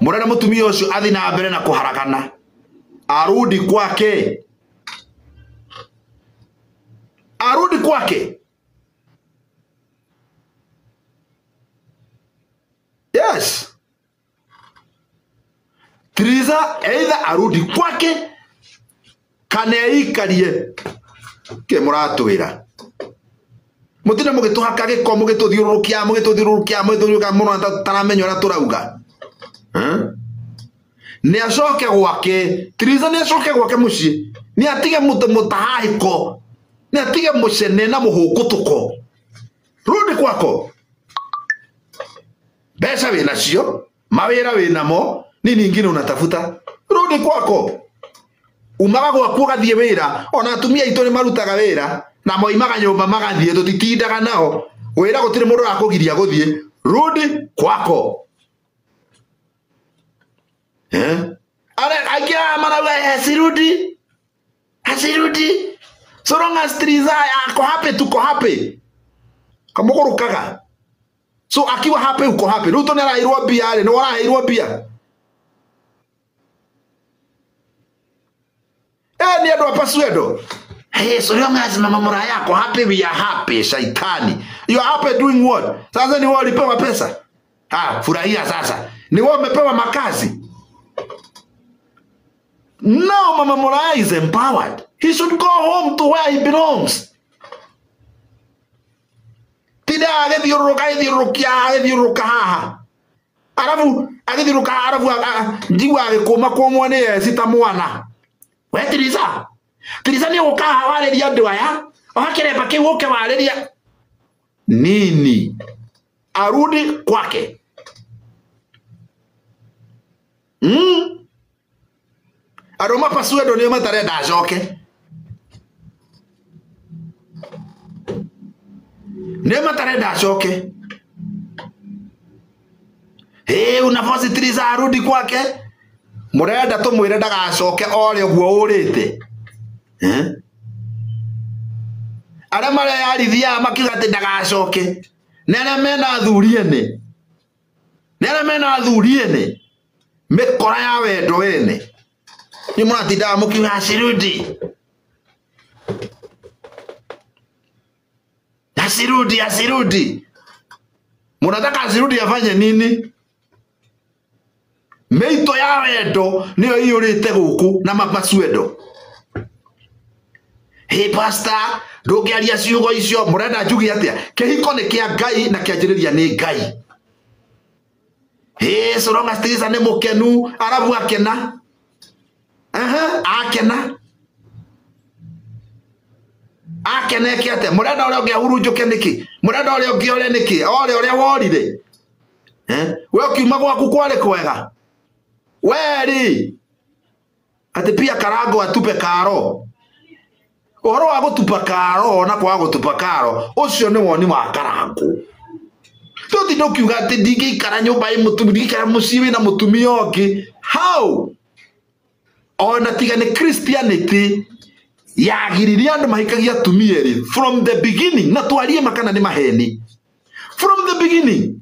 murenda mutumia ucio athi na mbere na kuharakana arudi kwake. Arudi kwake. Yes. Triza either arudi kwake kana eikarie ke muratwira. Mutina mugituhaka giko mugituthiurukia muno taramenya ora turauga. Ni acoke gwake. Triza ni acoke gwake muci. Ni atige mutahahiko. Ni atige mucene na muhukutuko. Rudi kwako. Besa wina cio, mawira wina mo, nini ingine unatafuta? Rudi kwako. Umaga gwaku gathie wira, ona atumia itu ni marutaga wira, na moimaga nyumba magathie tutitindaga nao. Wira gutire mundu akugiria guthie. Rudi kwako. Akia manawe hasirudi. Hasirudi. So long as Triza ako happy tuko happy. Kamugurukaga. So akiwa happy uko happy. Ruto ni arairwo bia ri, ni warairwo bia. Ni ndo apasuedo. Hey, so long as mama muraya yako happy, we are happy, shaitani. You are happy doing what? Sasa ni wewe ulipewa pesa. Furahia sasa. Ni wewe umepewa makazi. Now Mama Muraya is empowered. He should go home to where he belongs. Tida agithiuruka haha. Arabu ndiwa agikoma kwa mwane sita mwana. We Triza. Triza ni ukaha waleria andu aya. Wakireba kiu uke waleria nini? Arudi kwake. Aroma pasuedo ni matarenda acoke. Ni matarenda acoke. Unafosi Triza arudi kwake. Murenda tumwire ndagacoke ore guo urite. Ara mara yarithia makiuga ati ndagacoke. Nere mena thuriene. Nere mena thuriene. Mikora ya wendo wene. Ni muratinda mukiuga asirudi. Asirudi. Munataka asirudi afanye nini? Meito ya wendo niyo iyurite guku na mapasuedo. Hey pastor, ndugiaria ciugo icio murenda njugi atia? Kihiko ni kia Ngai na kianjiriria ni Ngai. So long as Triza ni mukenu, arabu akena. Akene kiate murenda ore ngiahurunjuke niki? Murenda ore ngiore niki? Ore worire. We ukiuma gwaku kwari kwega. Weri ati pia karago atupe karo. Oro wa gutupa karo na kwa gutupa karo ucio ni woni wa karago. Tuti ndokiuga ati ndingikara nyumba ndingikara muciwi na mutumia ongi. How? Ona tiga ni Christianity yagiriria andu mahikagia tumieri from the beginning. Na twarie makana ni maheni from the beginning.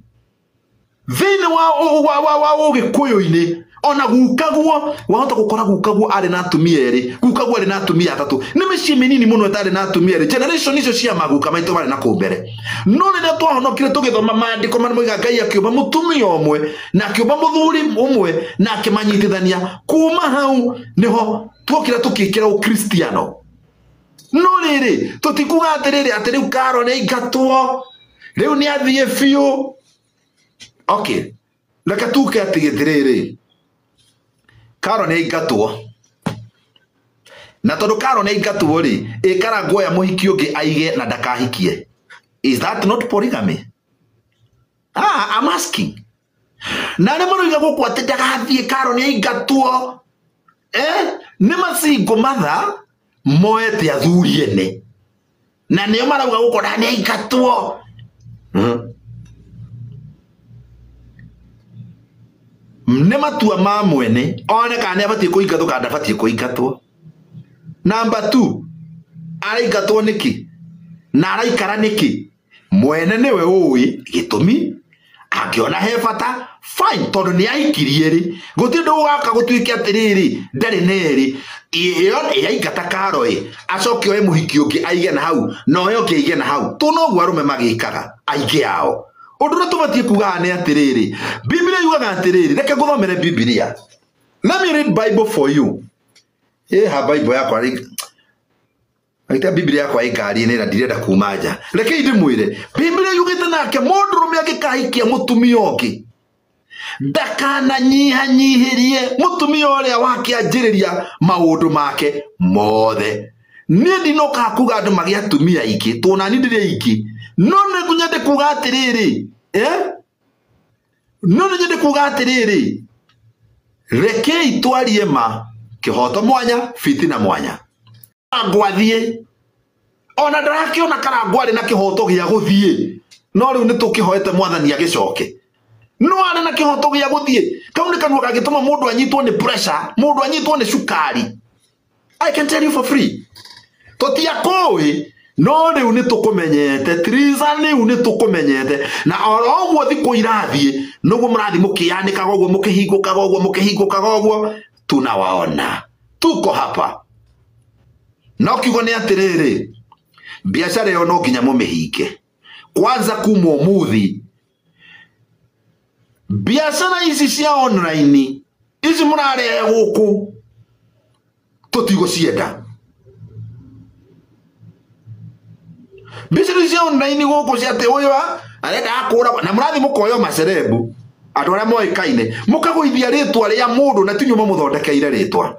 Thini wa Gikuyu-ini ona gukaguo wahota gukora gukaguo ari na tumieri, gukaguo ari na tumia atatu. Ni micii minini muno etari na tumieri. Generation icio cia maguka maito bari na kumbere. No ni twahonokire tugithoma maandiko marĩa moiga Ngai akiumba mutumia omwe na akiumba muthuri omwe na akimanyitithania. Kuma hau niho twokira tukikira ukristiano. No riri tutikuga atiriri ati riu Karo ni ingatwo riu ni athie biu. Okay, leka tuke atigitiriri Karo ni ingatwo na tondu Karo ni ingatwo ri ikara ngoya muhiki ungi aige na ndakahikie. Is that not polygamy? I'm asking. Na ni muruiga guku ati ndagathie Karo ni ingatwo ni masingo matha moete athuri ene na niyo marauga guku ni ingatwo. Ne matua ma mwene one kana abatie kuingatwo kana abatie kuingatwo. Number 2, araingatwo niki na araikara niki? Mwene niwe uwi gitumi akiona he bata fine tondu ni aikirie ri guti ndu gaka gutuike atiriri ndari neri iyo yaingata karoi acoke oe muhiki ungi aige na hau no yo keige na hau tu no gwarume magikaga aige ao undu na tubatie kuga ne atiriri Biblia yugaga atiriri reke guthomere Biblia. Let me read Bible for you. Ha Bible yakwa ri aita Biblia yakwa igari ni na ndirenda kumaja reke ndimwire Biblia yugite nake mundu rume agikahikia mutumia ongi ndakana nyihirie mutumia uria wake anjiriria maundu make mothe ni ndinoka kuga andu magi atumia iki tuna ni ndire iki no ne kunyende kuga atiriri no ne nyende kuga atiriri reke itwarie ma kihoto mwanya fitina mwanya ngwathie ona ndarakiona kana ngwari na kihoto gia guthie no riu ni tukihoete mwathani agicoke no ana na kihoto gia guthie kauni kanwa kagituma mundu anyitwo ni pressure mundu anyitwo ni sukari. I can tell you for free totia koi no riu ni tukumenyete triza riu ni tukumenyete na oro ogwo thiku irathie nugo murathi mukianika gogwo mukihinguka gogwo tunawaona tuko hapa no kiugo ni atiriri biashara yo no nginya mumihinge kwanza kuma umuthi biashara ici cia online ici murare guku tutigo cienda biashara cia online guku ciate uyu arenda akura na murathi mukoyo macerebu andu aria moikaine mukaguithia ritwa ria mundu na tinyuma muthondekeire ritwa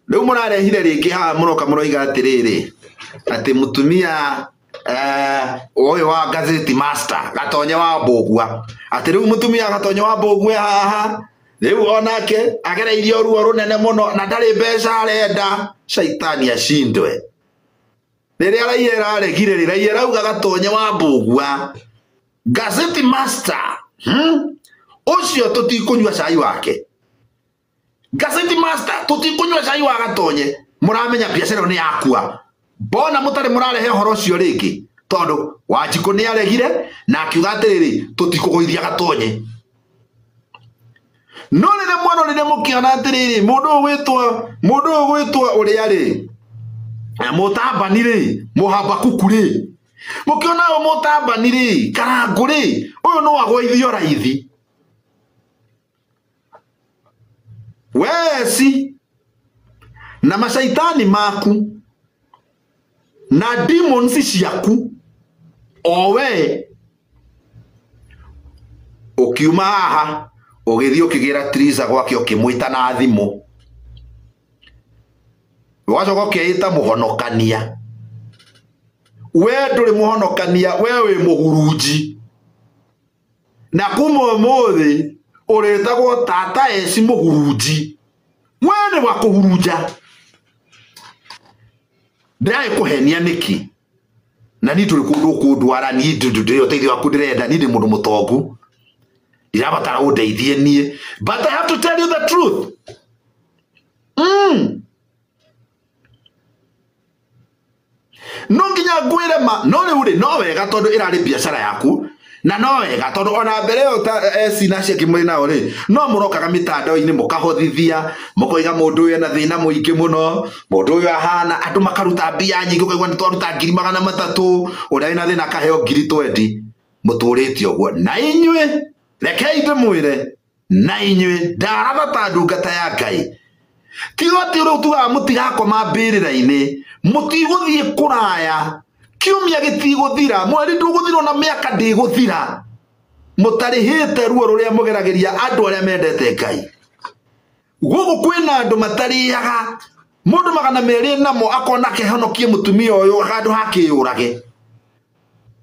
riu murarehire ringi ha muroka muroiga atiriri ati mutumia uyu wa gazeti master Gatonye wa Mbugua ati riu mutumia Gatonye wa Mbugua haha riu onake agereirio ruo runene muno na ndari mbeca arenda shaitani ashindwe riria raiyera aregire riraiyera uga Gatonye wa Mbugua gazeti master ucio tutikunywa cai wake gazeti master tutikunywa cai wa Gatonye muramenya biashara ni yakua bona mutare murarehe horo cio ringi tondu Wanjiku ni aregire na akiuga atiriri tutikugoithia Gatonye no rire mwana rire mukiona atiriri mundu gwitwa uria ri Mutambani ri Muhabakuku ri mukiona Mutambani ri Karangu ri uyu no agwaithio raithi wesi na mashaitani maku na demons ciaku owe ukiuma haha ugithio ukigira Triza gwake ukimwita na thimu wacoka ukiita muhonokania we nduri muhonokania we wi muhurunji na kuma umuthi uritagwo tata eci muhurunji we ni wa kuhurunja ndai kuhenia niki na ni turi kundwara ni ndio teithio waku ndirenda ni ndi mundu mutongu irabatara undeithie nie but I have to tell you the truth no nginya ngwire ma no riuri no wega tondu irari biashara yaku na no wega tondu ona mbere yo eci na cia kimuri nao ri no murokaga mitandao-ini mukahothithia mukoiga mundu uyu na thina muingi muno mundu uyu ahana andu makaruta mbia nyingi ukaigwa ni twaruta 300,000 uria wina thina kaheo 20 muturite uguo na inywe rekei ndimwire na inywe ndaratha ta ndungata ya Ngai tigo ati ru tuga mutigakoma mbirira-ini mutiguthie kuraya kiumia gitiguthira mweri nduguthira na miaka ndiguthira mutarihite ruo ruria mugerageria andu aria mendete Ngai gugu kwina andu matariaga mundu magana meri namo akona kehonokie mutumia uyu handu hakiyurage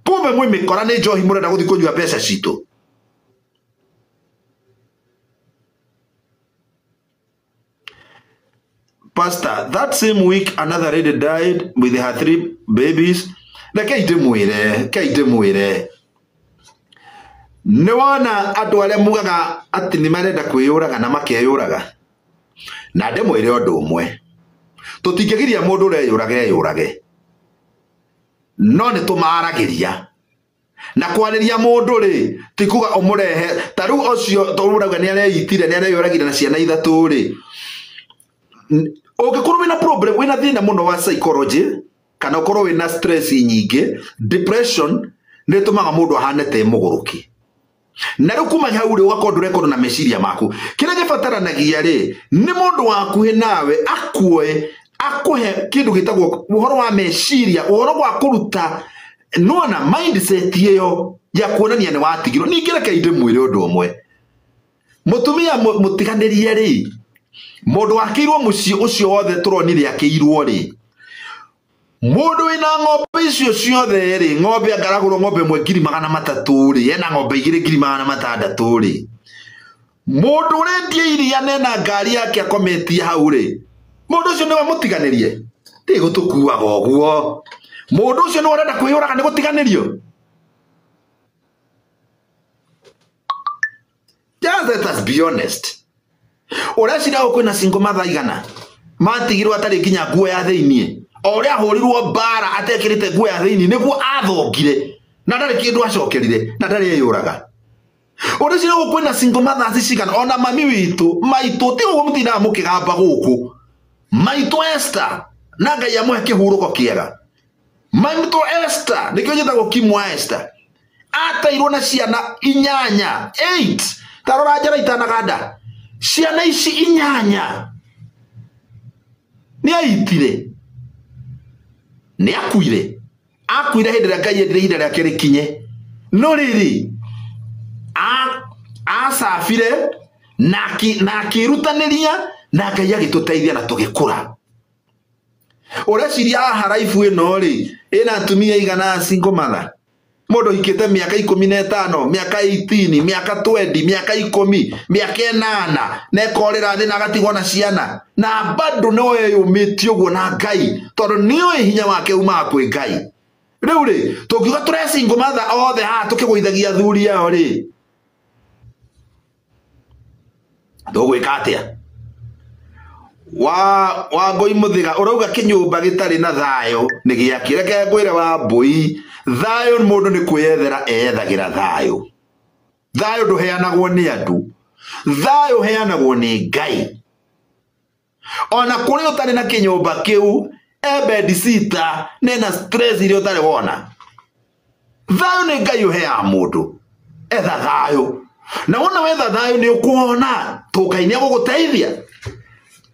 kumbe mwi mikora ni njohi murenda guthi kunywa mbeca citu Pastor, that same week another lady died with her 3 babies. Rekei ndimwire ni wona andu aria mugaga ati ni marenda kwiyuraga na makeyuraga na ndimwire undu umwe tutingigiria mundu ureyurage no ni tumaragiria na kwariria mundu ri tikuga umurehe taru ocio toruraga ni areitire ni areyuragire na ciana ithatu ri ogikorwo wina problem wina thina muno wa psychology kana ukorwo wina stress nyingi depression ni tumaga mundu ahane te muguruki na riu kuma hau ri ugakorwo ndurekorwo na meciria maku kira gibataranagia ri ni mundu wakuhe nawe akuhe kindu gitagwo uhoro wa meciria uhoro wa kuruta nona mindset iyo ya kuonania ni watigiro ningi reke inde mwire undu umwe mutumia mutiganirie ri mundu akirwo muci ucio wothe turonire akirwo ri mundu wina ng'ombe icio ciothe ri ng'ombe angaragurwo ng'ombe 300,000 ri ena ng'ombe 2,600 ri mundu urendia iria nena ngari yake akometia hau ri mundu ucio niwe mutiganirie ti gutukuaga oguo mundu ucio ni urenda kwiyuraga ni gutiganirio just let us be honest uracira ukwina single mother igana matigirwo atari kinya nguo ya thiini oria hurirwo bara atekirite nguo ya thiini niguo athongire na ndari kindu acokerire na ndari eyuraga uracira ukwina single mother cigana ona mami witu maitu ti uguo mutina mukigamba guku maitu Esther na Ngai amwe kihuruko kiega maitu Esther nikyo njitagwo kimwa Esther atairwo na ciana 8 tarora njara itanaganda ciana ici 8 ni aitire ni akuire hindira Ngai endire hindira rya kirikinye no riri asafire na kirutaniria na Ngai agituteithia na tugikura ureciria haraifu ino ri ina atumia igana single mother mundu hikite miaka 15 miaka 18 miaka 20 miaka 10 miaka 8 nekorera thi na gatigwo na ciana na bado no yumiti uguo na Ngai tondu niyo hinya wake uma kwi Ngai riu ri tukiuga ture single mother othe ha tukigwithagia thuri yao ri ndogwika atia wa ngoi muthiga urauga kinyumba gitari na thayo ni giakire ke ngwire wa mbui thayo mundu ni kwiyethera eyethagira thayo nduheanagwo ni andu thayo heanagwo ni Ngai ona kuri utari na kinyumba kiu bed sitter nena stress ile utari wona thayo ni Ngai uhea mundu etha thayo na wona wetha thayo ni ukuona tukaine guguteithia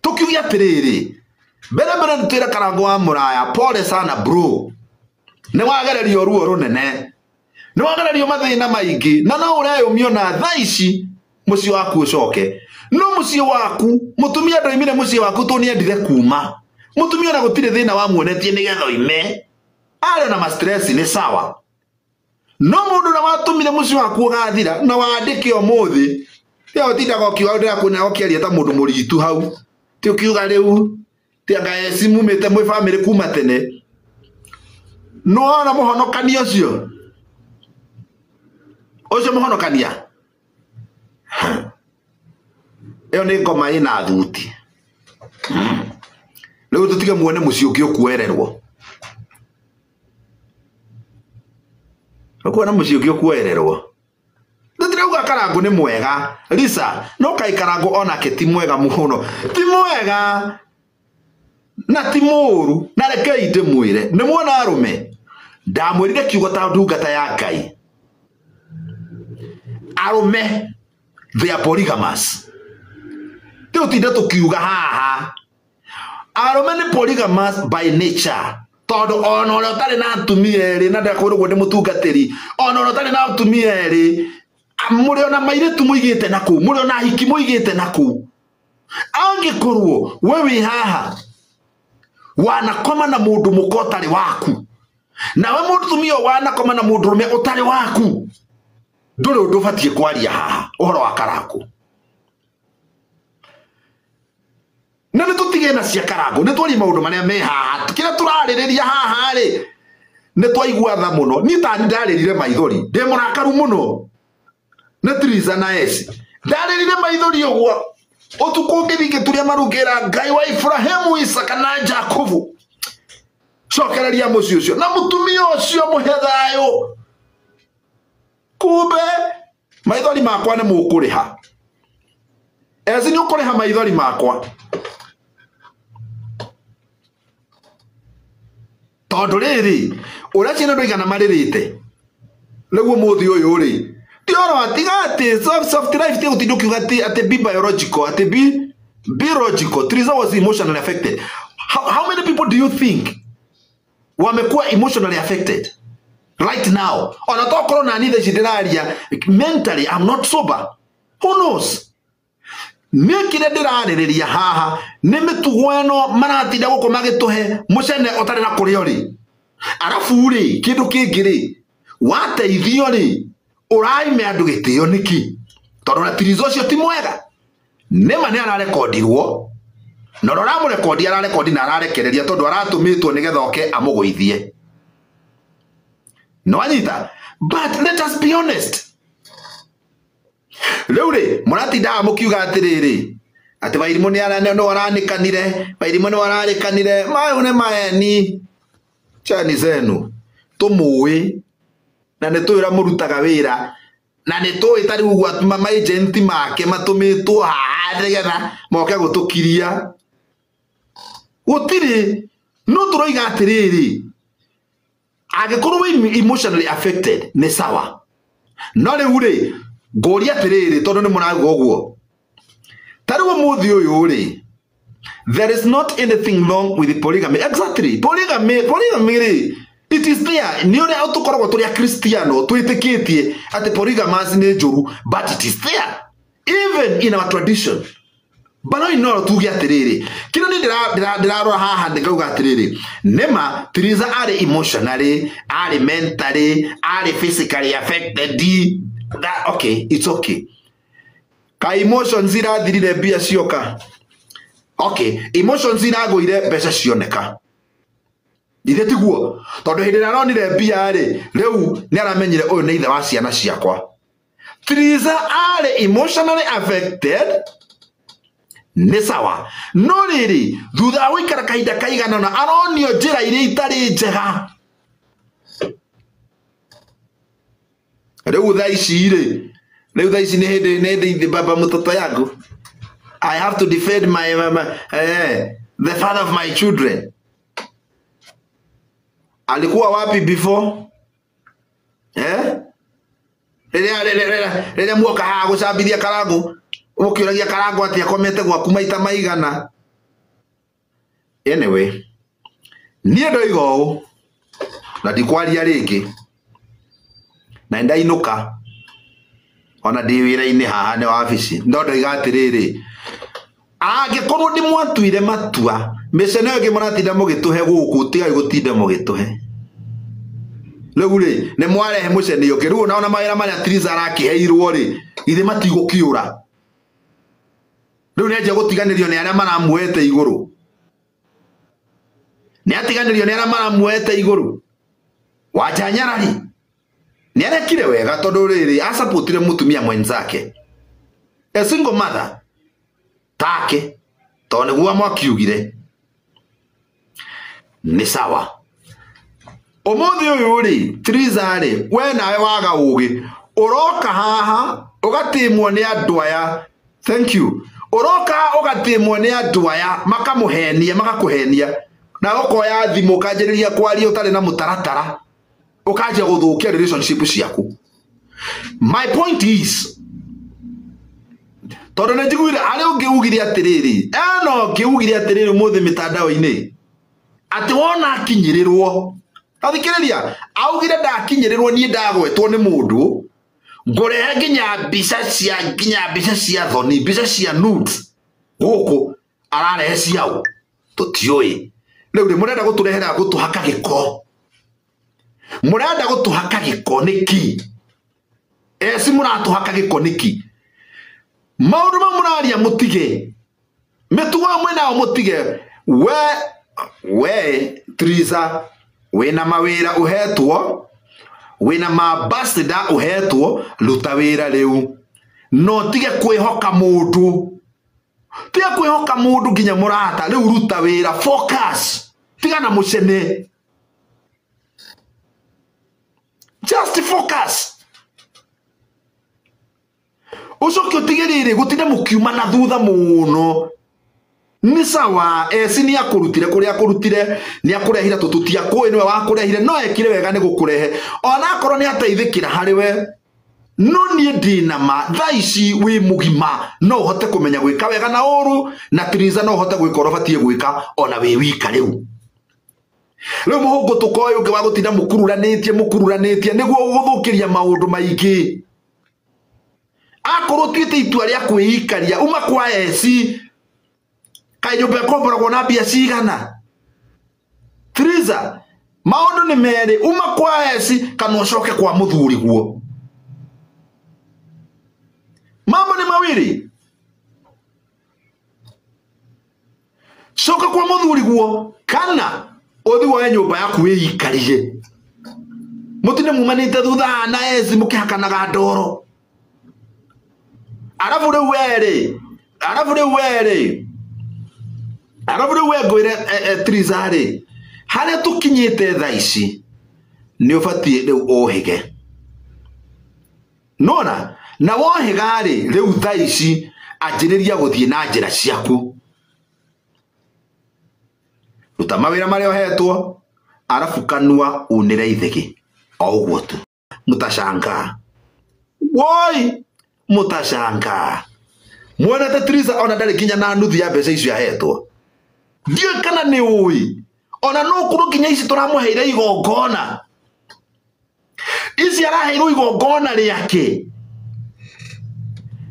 tukiugia atiriri mbere ntwira karango wa muraya pole sana bro ni wagererio ruo runene ni wagererio mathina maingi na no ureyumio na thaici muci waku ucoke no muci waku mutumia ndoimire muci waku tu niendire kuma mutumia na gutire thina wa muonetie ni getho ime ari na stress ni sawa no mundu na watumire muci waku ugathira na wandike omuthi yo tindaga kiwa ndira kuna okiaria ta mundu muritu hau tukiuga riu tianga esimu mete mwe family kuma tene no ana muhonokania ucio muhonokania iyo ni ngoma ina thuti riu tutige muone muci ukio kuererwo ukuona muci ukio kuererwo ndirauga karango ni mwega Lisa no kai karango ona ke ti mwega muhono ti mwega na ti muru na reke inde mwire ni mwona arume ndamwirire kiugo ta ndungata ya Ngai arume they are polygamous tu tinda tukiuga haha arume ni polygamous by nature todo ono ro tari na atumia eri na ndakorwo ni mutungatiri ono ro tari na atumia eri muri ona mairetu muigite naku muri ona hiki muigite naku angikorwo wewe haha wanakoma na mundu mukotari waku na we mundu tumio wanakoma na mundu rume utari waku nduri ndubatie kwaria haha uhoro wa karango na nitutige na cia karango nitwari maundu maria me haha kira turaririria haha ri nitwaigua tha muno ni ta ndaririre maithori ndi murakaru muno na Triza na esi ndarerire maithori uguo utuko ngithike turia marugera Ngai wa Ibrahimu Isaka na Jakobu cokereria muci ucio na mutumia ucio muhe thayo kumbe maithori makwa nĩ mũkũrĩha ezi nĩ ũkũrĩha maithori makwa tondũ rĩrĩ ũrĩa ciana ndũigana marĩrĩte rĩu mũthĩ ũyũ rĩ ndioro atiga atĩ soft life tiga ũtinda ũkiuga atĩ be biological atĩ be logical. Teresa was emotionally affected. How many people do you think wamekuwa emotionally affected right now? Ona tokorwo na nithe cindiraria mentally I'm not sober. Who knows? Nĩ kĩrĩa ndĩrarĩrĩria haha nĩ mĩtugo ĩno maratinda gũkũ magĩtũhe mũcene ũtarĩ na kũrĩa ũrĩ. Arabu rĩ kĩndũ kĩngĩ rĩ wateithio rĩ ũraime andũ gĩtĩo nĩki? Tondũ na Teresa ũcio ti mwega. Nema nĩ ararekondirwo na ũramũrekondi ararekondi na ararekereria tondũ aratũmĩtwo nĩgetha oke amũgũithie. No anyita, but let us be honest. Rĩu rĩ mũratindaga mũkiuga atĩrĩrĩ atĩ Wairimu nĩ waranĩkanire Wairimu nĩ wararĩkanire mayo nĩ maeni chani zenu tũmũĩ na nĩ tũĩra mũrutaga wĩra na nĩ tũĩ tarĩ ũgwa ma agent make matũmĩtwo haha nĩgetha moke gũtũkiria gũtirĩ no tũroiga atĩrĩrĩ angĩkorwo emotionally affected nĩ sawa no rĩu rĩ ngũria atĩrĩrĩ tondũ nĩ mũraguo ũguo tarĩ mũthĩ ũyũ rĩ there is not anything wrong with polygamy. Exactly, polygamy rĩ it is there. Ni ore autokoragwo turi a Cristiano twitikitie ati polygamous ni njuru, but it is there even in our tradition. Bano inoro tugi atiriri kino ni ndirarora haha ndikauga atiriri nema Teresa are emotionally, are mentally, are physically affected. That okay, it's okay. Ka emotions irathirire bia cioka. Okay, emotions iragoire mbeca cioneka. Ithe tiguo tondu hindi aronire bia ri riu ni aramenyire uyu ni ithe wa ciana ciakwa. Teresa are emotionally affected ni sawa no riri thutha wa ikara kahinda kaigana na aronio njira iria itari njega. Riu thaa ici ni hindi baba mutoto yangu I have to defend the father of my children. Alikuwa wapi before? Rĩrĩa muoka haha gũcambithia Karangu ũkĩũragia Karangu atĩ akomete gwaku maita maigana. Anyway, niĩ ndoiga ũũ na ndikwaria rĩngĩ na ndainũka ona ndĩ wĩra-inĩ haha nĩ wabici no ndoiga atĩrĩrĩ angĩkorwo nĩ mwatuire matua mĩcene ĩyo ĩngĩ mũratinda mũgĩtũhe gũkũ tigai gũtinda mũgĩtũhe. Rĩu rĩ nĩ mwarehe mũcene ũngĩ rĩu ona mawĩra marĩa Teresa arakĩheirwo rĩ ithe matigũkĩũra. Rĩu nĩ anjia gũtiganĩrio nĩ arĩa maramuoete igũrũ. Nĩ atiganĩrio nĩ arĩa maramuoete igũrũ. Wanja Nyarari nĩ arekire wega tondũ rĩrĩ asapotire mũtumia mwenzake a single mother take tondũ nĩguo mwakiugire nĩ sawa. Ũmũthĩ ũyũ rĩ Teresa rĩ we nawe waga ũgĩ ũroka haha ũgatĩmwo nĩ andũ aya. Thank you. Ũroka ũgatĩmwo nĩ andũ aya makamũhenia magakũhenia na ũkoya thimũ ũkanjĩrĩria kwaria ũtarĩ na mũtaratara ũkanjia gũthũkia relationship ciaku. My point is tondũ nĩ njiguire arĩa ũngĩugire atĩrĩrĩ no ũngĩugire atĩrĩrĩ ũmũthĩ mĩtandao-inĩ atĩ wona akinyĩrĩrwo athikĩrĩria augire ndakinyĩrĩrwo niĩ ndagwetwo nĩ mũndũ ngũrehe nginya mbica cia thoni mbica cia nudes gũkũ ararehe ciao tũtiũĩ. Rĩu rĩ mũrenda gũtũrehera gũtũhaka gĩko mũrenda gũtũhaka gĩko nĩki? Si mũratũhaka gĩko nĩki? Maũndũ ma mũraria mũtige mĩtugo mwena mũtige. We Teresa wena mawĩra uhetwo wena mambassador uhetwo ruta wĩra rĩu no tige kwĩhoka mũndũ tige kwĩhoka mũndũ nginya mũrata rĩu ruta wĩra focus tiga na mũcene just focus ucoke utigirire gutinde mukiuma na thutha muno ni sawa esi ni akurutire kuri akurutire ni akurehira tututia koi niwe wakurehire no ekire wega ni gukurehe ona akoro ni ateithikira hariwe no ni ndina ma thaici wi mugima no hote kumenya gwika wega na oru na Triza no hote gwikoro batie gwika ona wi wika riu muhungu tukoyo ungi wa gutinda mukururanitie niguo guthukiria maundu maingi akorotite itua ria kwiyikaria uma kwa esi kayumbe komboragwo na bia cigana Triza maundu ni meri uma kwa esi kana ucoke kwa muthuri guo mambo ni mawiri coka kwa muthuri guo kana othi woe nyumba yaku wiyikarie mutine mumanite thutha na esi mukihakanaga ndoro arabu riu wengwire Triza ri haria tukinyite thaici ni ubatie riu ohige nona na wohiga ri riu thaici anjiriria guthie na njira ciaku ruta mawira maria ohetwo arabu kanua unire itheki o uguo tu mutashanga woi mutashanga mwonete Triza ona ndari kinya na nuthu ya mbeca icio ahetwo ndio kana ni ui ona no kuru kinya ici turamuheire igongona ici araheirwo igongona riake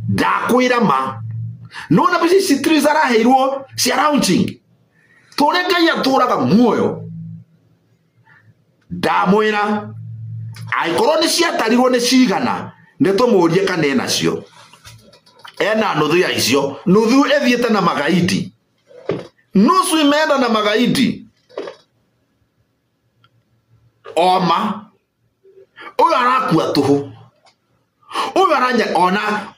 ndakwira ma nona mbeca ici Triza araheirwo cia launching tore Ngai aturaga muoyo ndamwira aikorwo ni ciatarirwo ni cigana netumurie kana enacio ena nuthu ya icio nuthu ethiete na magaidi nusu imeenda na magaidi oma uyu arakua tuhu uyu aranya ona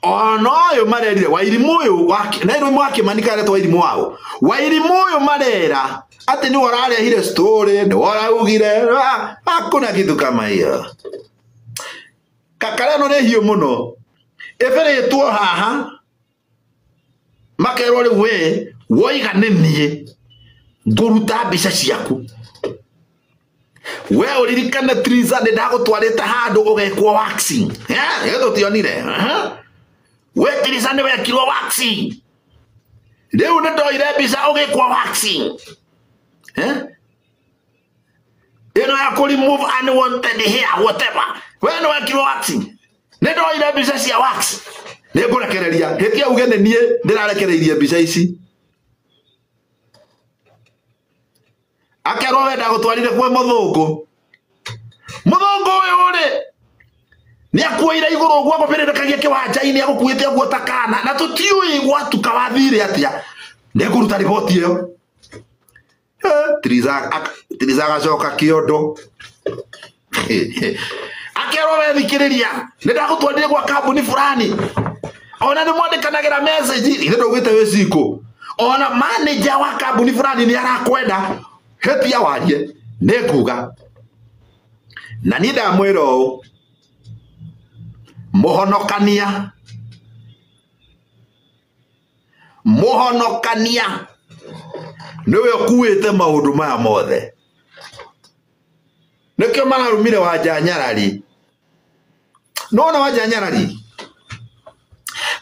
uyu marerire Wairimu uyu na iru mwake manikare to Wairimu wao Wairimu uyu marera ati ni wararehire story ni waraugire hakuna kitu kama hiyo kakara no ne hiyo muno efere tu haha makerore we woiga nenie nguruta mbeca ciaku we uririkana Triza ni ndagutwarite handu ugekwo waxing yeto tionire we Triza ni wekirwo waxing riu ni ndoire mbeca ugekwo waxing ino ya ku remove unwanted hair whatever we no wekirwo waxing ni ndoire mbeca cia wax ni ngurekereria hikia uge nenie ndirarekereirie mbeca ici akero wenda gutwarire kwe muthungu uyu ri ni akuire iguru gwa gopirekagia kiwanja-ini agukuite guo takana na tutiui gwatuka wathire atia ni nguruta riboti iyo Triza gacoka kiondo akero wethikiriria ni ndagutwarire gwa kambuni fulani ona ni mwandikanagira message ithe ndugite wiciko ona manager wa kambuni fulani ni arakwenda hetia warie nekuga na ni ndamwiro muhonokania niwe kuite maundu maya mothe nikio mararumire Wanja Nyarari nona Wanja Nyarari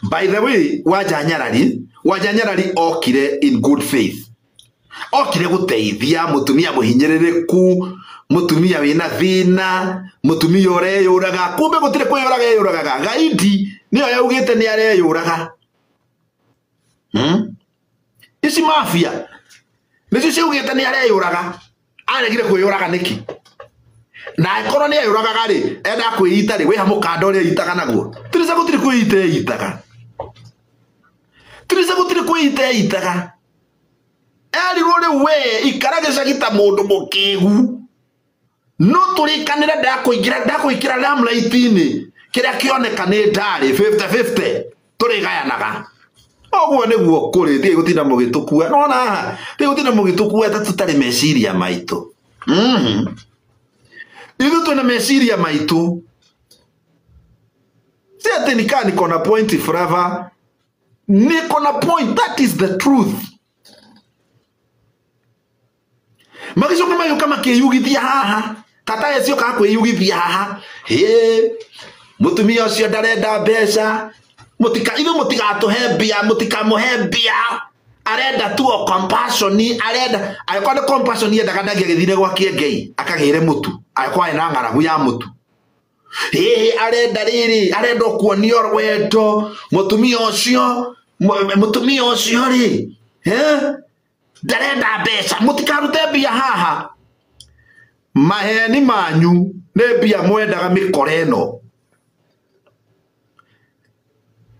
by the way Wanja Nyarari okire in good faith okire guteithia mutumia muhinyiririku mutumia wina thina mutumia ureyuraga kumbe gutire kwiyuraga yuraga gaidi niyo yaugite ni areyuraga isi mafia nicio ciugite ni areyuraga aregire kwiyuraga niki na ikoro ni ayuraga gari enda kwiyita ri we hamukanda uri yitaga naguo Triza gutire kwiyita yitaga eri rore we ikarage sagita mundu mukigu no turikanira ndakuikira lamlight-ini kiria kioneka ni ndari 50-50 turigayanaga oguo niguo kuri thie gutinda mugitukua nona thie gutinda mugitukua tutari meciria maitu ithu twina meciria maitu si ati niko na point forever. Niko na point, that is the truth. Magishoka mayo kama kiyugithia haha. Tata esio ka kwiyugithia haha. Mutumia ucio ndarenda mbeca. Mutikatuhembia, mutikamuhembia. Arenda tu compassion, arenda ayakwa compassion yendaga ndagia githire gwa kiengei akagire mutu ayakwa ina ngaragu ya mutu. Arenda riri, arenda kuonio rwendo. Mutumia ucio ri ndarenda mbeca. Mutikarute mbia haha. Maheni manyu ne mbia mwendaga mikore eno.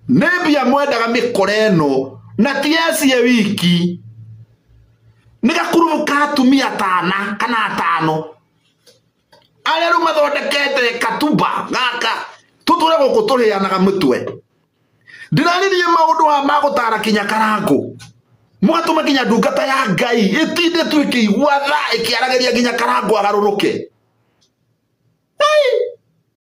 Nebia mwendaga mikore eno. Na tiesi wiki nigakuru atumia tana kana atano areru mathondekete katuba gaka tuture guku turianaga mutwe. Ndiraririe maundu wa magutara kinya karango mugatuma kinya ndungata ya Ngai itinde twike igwatha ikiarageria kinya karango agaruruke.